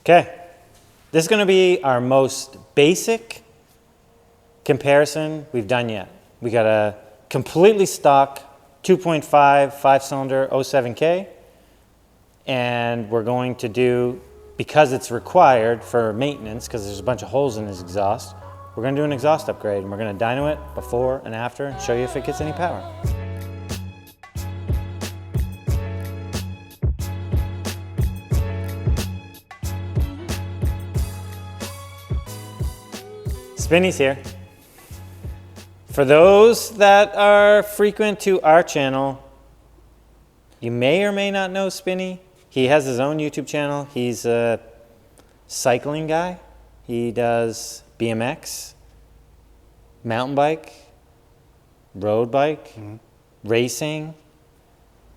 Okay, this is going to be our most basic comparison we've done yet. We got a completely stock 2.5 5-cylinder 07K, and we're going to do, because it's required for maintenance, because there's a bunch of holes in his exhaust, we're going to do an exhaust upgrade, and we're going to dyno it before and after and show you if it gets any power. Spinney's here. For those that are frequent to our channel, you may or may not know Spinney. He has his own YouTube channel. He's a cycling guy. He does BMX, mountain bike, road bike, racing,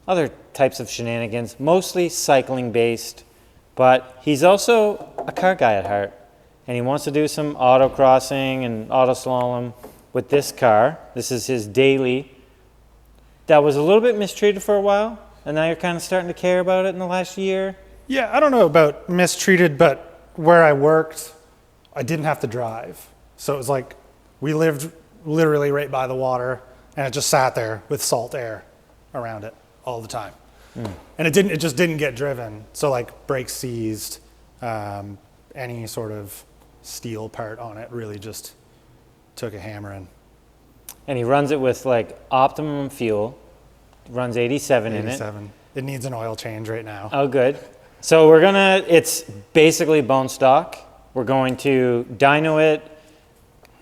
other types of shenanigans, mostly cycling based, but he's also a car guy at heart. And he wants to do some autocrossing and auto slalom with this car. This is his daily. That was a little bit mistreated for a while, and now you're kind of starting to care about it in the last year. Yeah, I don't know about mistreated, but where I worked, I didn't have to drive. So it was like we lived literally right by the water, and it just sat there with salt air around it all the time. And it just didn't get driven. So like brakes seized, any sort of steel part on it really just took a hammering. And he runs it with like optimum fuel, runs 87 in it. It needs an oil change right now. Oh, good. So it's basically bone stock. We're going to dyno it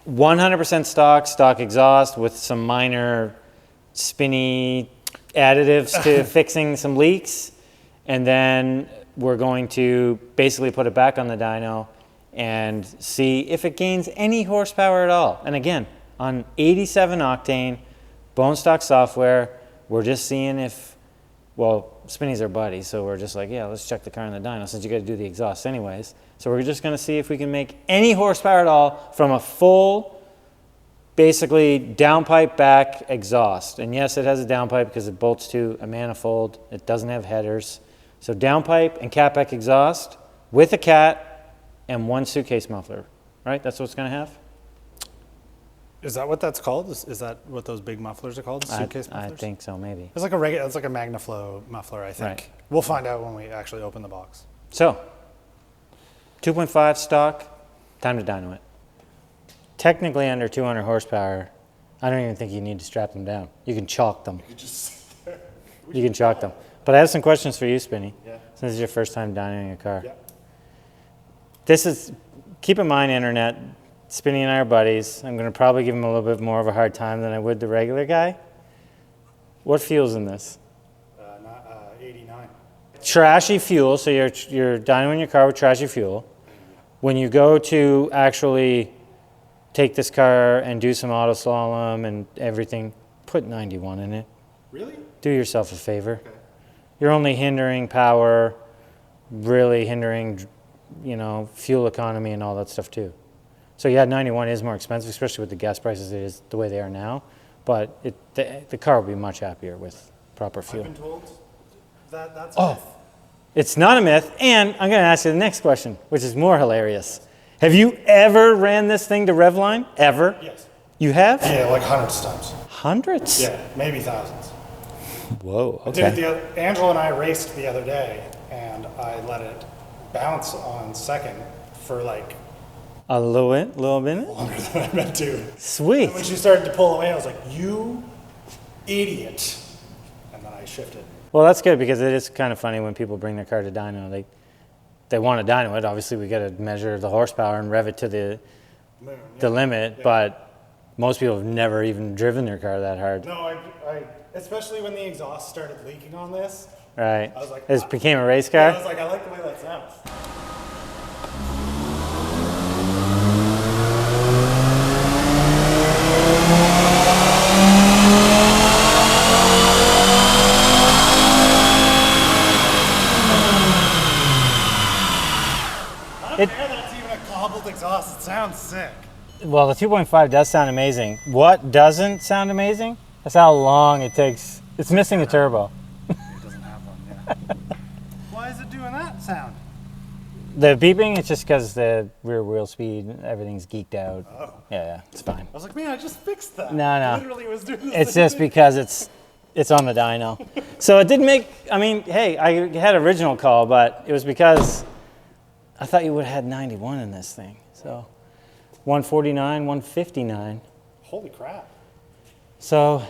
100% stock exhaust with some minor Spinney additives to fixing some leaks. And then we're going to basically put it back on the dyno and see if it gains any horsepower at all. And again, on 87 octane, bone stock software, we're just seeing if, well, Spinney's our buddy, so we're just like, yeah, let's check the car in the dyno since you got to do the exhaust anyways. So we're just going to see if we can make any horsepower at all from a full, basically downpipe back exhaust. And yes, it has a downpipe because it bolts to a manifold. It doesn't have headers. So downpipe and catback exhaust with a cat and one suitcase muffler, right? That's what it's going to have? Is that what that's called? Is that what those big mufflers are called? Suitcase mufflers? I think so, maybe. It's like a MagnaFlow muffler, I think. Right. We'll find out when we actually open the box. So, 2.5 stock, time to dyno it. Technically under 200 horsepower, I don't even think you need to strap them down. You can chalk them. You can chalk them. But I have some questions for you, Spinney. Yeah. Since this is your first time dynoing a car. Yeah. This is, keep in mind, internet, Spinney and I are buddies. I'm going to probably give him a little bit more of a hard time than I would the regular guy. What fuel's in this? 89. Trashy fuel, so you're dynoing your car with trashy fuel. When you go to actually take this car and do some auto slalom and everything, put 91 in it. Really? Do yourself a favor. Okay. You're only hindering power, really hindering, fuel economy and all that stuff too. So yeah, 91 is more expensive, especially with the gas prices it is the way they are now. But the car will be much happier with proper fuel. I've been told that's a myth. It's not a myth. And I'm going to ask you the next question, which is more hilarious. Have you ever ran this thing to Revline? Ever? Yes. You have? Yeah, like hundreds of times. Hundreds? Yeah, maybe thousands. Whoa, okay. Angela and I raced the other day, and I let it bounce on second for like a little bit? Longer than I meant to. Sweet. And when she started to pull away, I was like, you idiot. And then I shifted. Well, that's good because it is kind of funny when people bring their car to dyno. They want to dyno it. Obviously, we got to measure the horsepower and rev it to the limit, but most people have never even driven their car that hard. No, I especially when the exhaust started leaking on this. Right. I was like, it became a race car? Yeah, I was like, I like the way that sounds. I don't care that it's even a cobbled exhaust. It sounds sick. Well, the 2.5 does sound amazing. What doesn't sound amazing? That's how long it takes. It's missing a turbo. It doesn't have one, yeah. Why is it doing that sound? The beeping, it's just because the rear wheel speed, everything's geeked out. Oh. Yeah, it's fine. I was like, man, I just fixed that. No. Literally was doing this. It's just because it's on the dyno. So it didn't make, I mean, hey, I had original call, but it was because I thought you would have had 91 in this thing. So 149, 159. Holy crap. So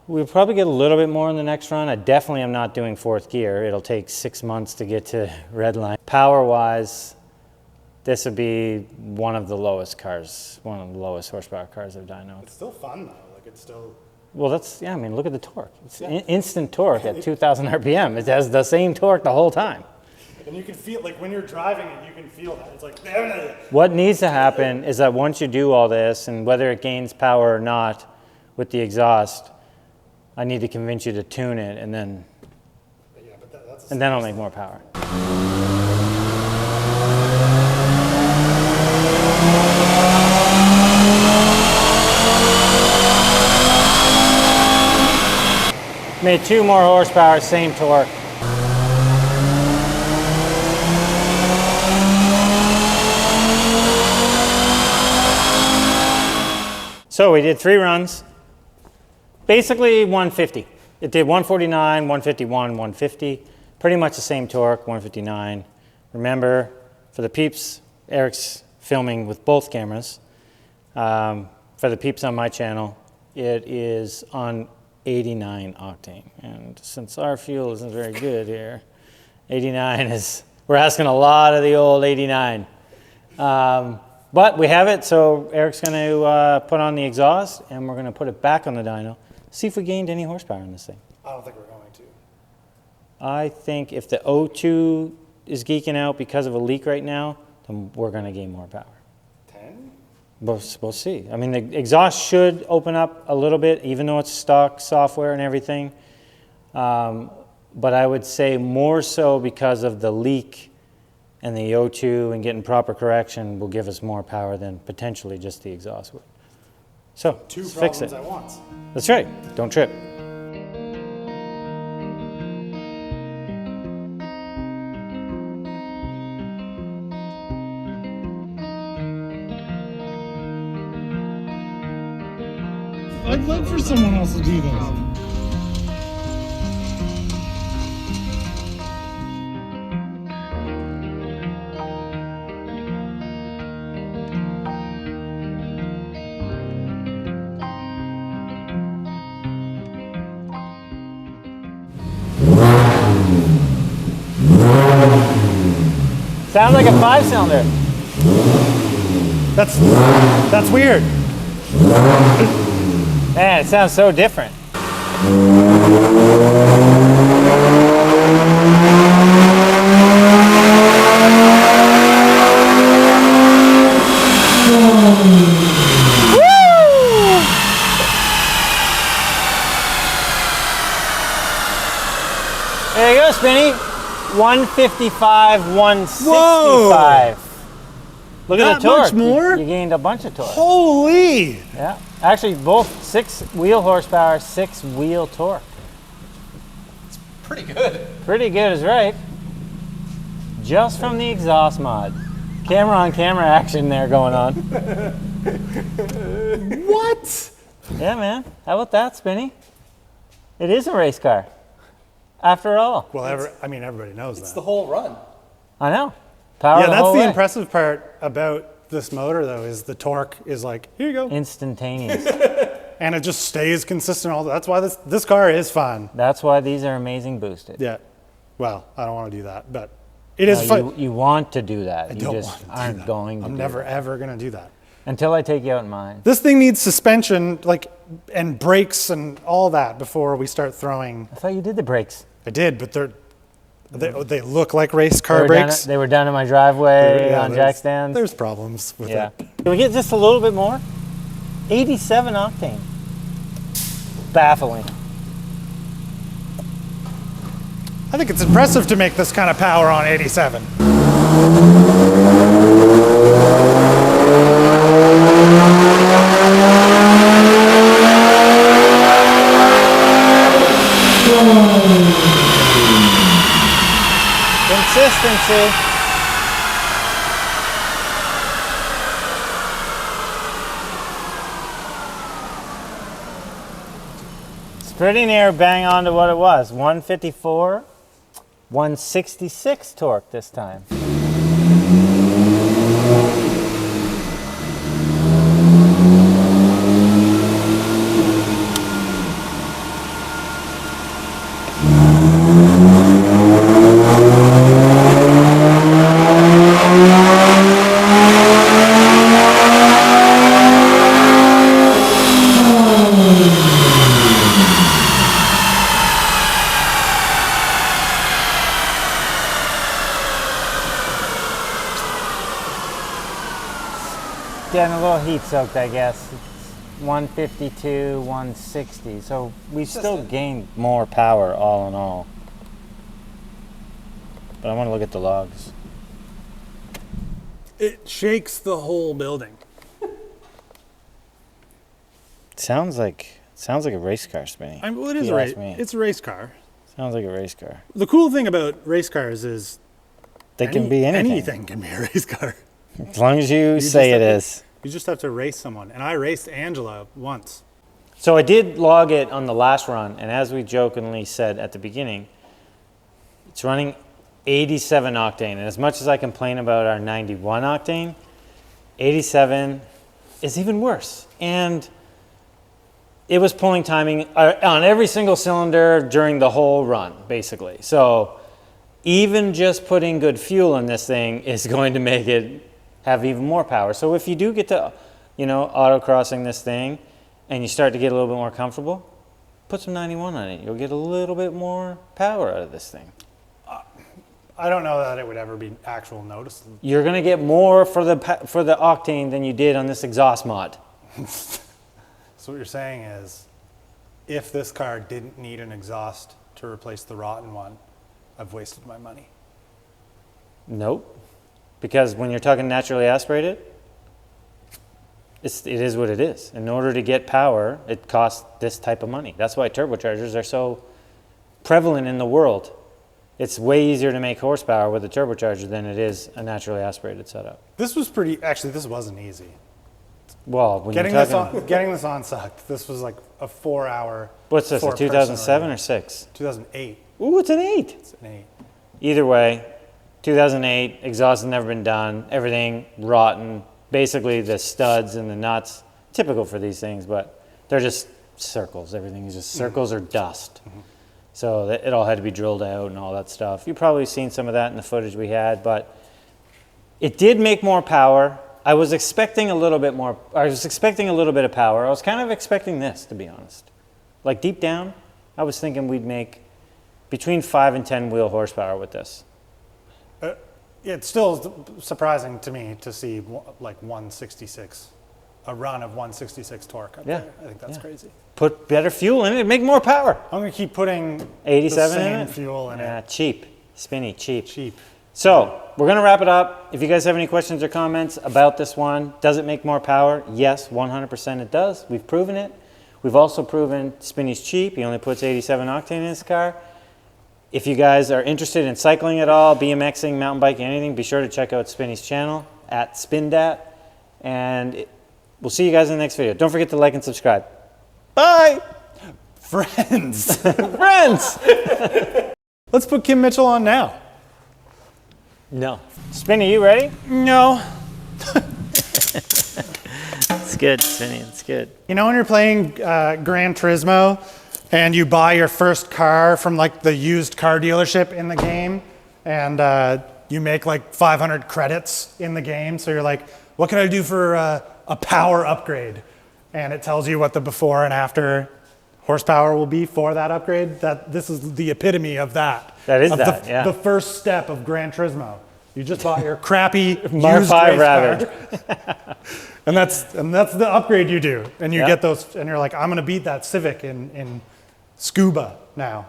we'll probably get a little bit more in the next run. I definitely am not doing fourth gear. It'll take 6 months to get to red line. Power-wise, this would be one of the lowest cars, one of the lowest horsepower cars I've dynoed. It's still fun though. Like it's still. Well, that's, yeah, I mean, look at the torque. It's instant torque at 2,000 RPM. It has the same torque the whole time. And you can feel, like when you're driving it, you can feel that. It's like. What needs to happen is that once you do all this, and whether it gains power or not with the exhaust, I need to convince you to tune it, and then I'll make more power. Made 2 more horsepower, same torque. So we did 3 runs. Basically 150. It did 149, 151, 150. Pretty much the same torque, 159. Remember, for the peeps, Eric's filming with both cameras. For the peeps on my channel, it is on 89 octane. And since our fuel isn't very good here, 89 is, we're asking a lot of the old 89. But we have it, so Eric's going to put on the exhaust, and we're going to put it back on the dyno. See if we gained any horsepower in this thing. I don't think we're going to. I think if the O2 is geeking out because of a leak right now, then we're going to gain more power. 10? We'll see. I mean, the exhaust should open up a little bit, even though it's stock software and everything. But I would say more so because of the leak and the O2 and getting proper correction will give us more power than potentially just the exhaust would. So, 2 let's fix problems it. at once. That's right. Don't trip. I'd love for someone else to do this. Sounds like a 5-cylinder. That's weird. Man, it sounds so different. There you go, Spinney. 155, 165. Look at the torque. Much more? You gained a bunch of torque. Holy! Yeah. Actually, both 6 wheel horsepower, 6 wheel torque. It's pretty good. Pretty good is right. Just from the exhaust mod. Camera on camera action there going on. What? Yeah, man. How about that, Spinney? It is a race car. After all. Well, I mean, everybody knows It's that. the whole run. I know. Power Yeah, the that's whole the way. impressive part about this motor, though, is the torque is like, here you go. Instantaneous. And it just stays consistent all. That's why this car is fun. That's why these are amazing boosted. Yeah. Well, I don't want to do that, but it is fun. You want to do that. I You don't just want to do aren't that. going to I'm do never, that. ever going to do that. Until I take you out in mine. This thing needs suspension, like, and brakes and all that before we start throwing. I thought you did the brakes. I did, but they look like race car brakes. They were done in my driveway on jack stands. There's problems with Yeah. it. Can we get just a little bit more? 87 octane. Baffling. I think it's impressive to make this kind of power on 87. Consistency. pretty near bang on to what it was. 154, 166 torque this time. Getting a little heat soaked, I guess. It's 152, 160. So we still gained more power all in all. But I want to look at the logs. It shakes the whole building. Sounds like a race car, Spinney. Well, it is a race. It's a race car. Sounds like a race car. The cool thing about race cars is They can be anything. Anything can be a race car. As long as you say it is. You just have to race someone. And I raced Angela once. So I did log it on the last run, and as we jokingly said at the beginning, it's running 87 octane. And as much as I complain about our 91 octane, 87 is even worse. And it was pulling timing on every single cylinder during the whole run, basically. So even just putting good fuel in this thing is going to make it have even more power. So if you do get to, auto-crossing this thing and you start to get a little bit more comfortable, put some 91 on it. You'll get a little bit more power out of this thing. I don't know that it would ever be actual noticeable. You're going to get more for the octane than you did on this exhaust mod. So what you're saying is, if this car didn't need an exhaust to replace the rotten one, I've wasted my money. Nope. Because when you're talking naturally aspirated, it is what it is. In order to get power, it costs this type of money. That's why turbochargers are so prevalent in the world. It's way easier to make horsepower with a turbocharger than it is a naturally aspirated setup. This wasn't easy. Well, when getting this on sucked. This was like a 4-hour. What's this, a 2007 or 6? 2008. Ooh, it's an 8. It's an 8. Either way, 2008, exhaust has never been done, everything rotten, basically the studs and the nuts, typical for these things, but they're just circles. Everything is just circles or dust. Mm-hmm. So it all had to be drilled out and all that stuff. You've probably seen some of that in the footage we had, but it did make more power. I was expecting a little bit of power. I was kind of expecting this, to be honest. Like deep down, I was thinking we'd make between 5 and 10 wheel horsepower with this. It's still surprising to me to see like 166, a run of 166 torque up there. I think that's crazy. Put better fuel in it, make more power. I'm going to keep putting 87 the same in it? fuel in it. Cheap. Spinney, cheap. Cheap. So we're going to wrap it up. If you guys have any questions or comments about this one, does it make more power? Yes, 100% it does. We've proven it. We've also proven Spinney's cheap. He only puts 87 octane in his car. If you guys are interested in cycling at all, BMXing, mountain biking, anything, be sure to check out Spinney's channel at Spindat. And we'll see you guys in the next video. Don't forget to like and subscribe. Bye! Friends! Friends! Let's put Kim Mitchell on now. No. Spinney, you ready? No. It's good, Spinney, it's good. You know when you're playing Gran Turismo and you buy your first car from like the used car dealership in the game and you make like 500 credits in the game, so you're like, what can I do for a power upgrade? And it tells you what the before and after horsepower will be for that upgrade. This is the epitome of that. That is the first step of Gran Turismo. You just bought your crappy Mark used 5 race Rabbit. car. and that's the upgrade you do. And you get those, and you're like, I'm gonna beat that Civic in scuba now.